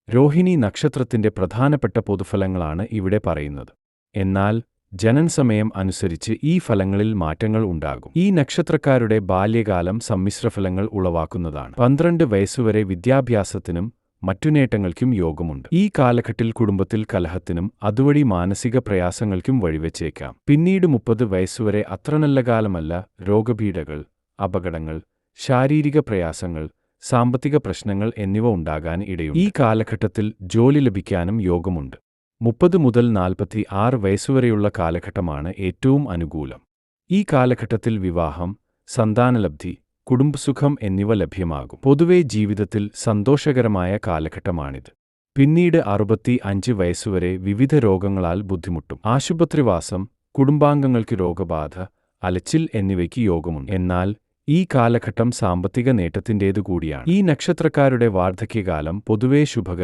രോഹിണി നക്ഷത്രത്തിന്റെ പ്രധാനപ്പെട്ട പൊതുഫലങ്ങളാണ് ഇവിടെ പറയുന്നത്. എന്നാൽ ജനനസമയം അനുസരിച്ച് ഈ ഫലങ്ങളിൽ മാറ്റങ്ങൾ ഉണ്ടാകും. ഈ നക്ഷത്രക്കാരുടെ ബാല്യകാലം സമ്മിശ്രഫലങ്ങൾ ഉളവാക്കുന്നതാണ്. 12 വയസ്സുവരെ വിദ്യാഭ്യാസത്തിനും മറ്റു നേട്ടങ്ങൾക്കും യോഗമുണ്ട്. ഈ കാലഘട്ടത്തിൽ കുടുംബത്തിൽ കലഹത്തിനും അതുവഴി മാനസിക പ്രയാസങ്ങൾക്കും വഴിവെച്ചേക്കാം. പിന്നീട് 30 വയസ്സുവരെ അത്ര നല്ല കാലമല്ല. രോഗപീഠകൾ, അപകടങ്ങൾ, ശാരീരിക പ്രയാസങ്ങൾ, സാമ്പത്തിക പ്രശ്നങ്ങൾ എന്നിവ ഉണ്ടാകാൻ ഇടയുണ്ട്. ഈ കാലഘട്ടത്തിൽ ജോലി ലഭിക്കാനും യോഗമുണ്ട്. 30 മുതൽ 46 വയസ്സുവരെയുള്ള കാലഘട്ടമാണ് ഏറ്റവും അനുകൂലം. ഈ കാലഘട്ടത്തിൽ വിവാഹം, സന്താനലബ്ധി, കുടുംബസുഖം എന്നിവ ലഭ്യമാകും. പൊതുവെ ജീവിതത്തിൽ സന്തോഷകരമായ കാലഘട്ടമാണിത്. പിന്നീട് 65 വയസ്സുവരെ വിവിധ രോഗങ്ങളാൽ ബുദ്ധിമുട്ടും. ആശുപത്രിവാസം, കുടുംബാംഗങ്ങൾക്ക് രോഗബാധ, അലച്ചിൽ എന്നിവയ്ക്ക് യോഗമുണ്ട്. എന്നാൽ ഈ കാലഘട്ടം സാമ്പത്തിക നേട്ടത്തിൻ്റേതു കൂടിയാണ്. ഈ നക്ഷത്രക്കാരുടെ വാർദ്ധക്യകാലം പൊതുവെ ശുഭകരം.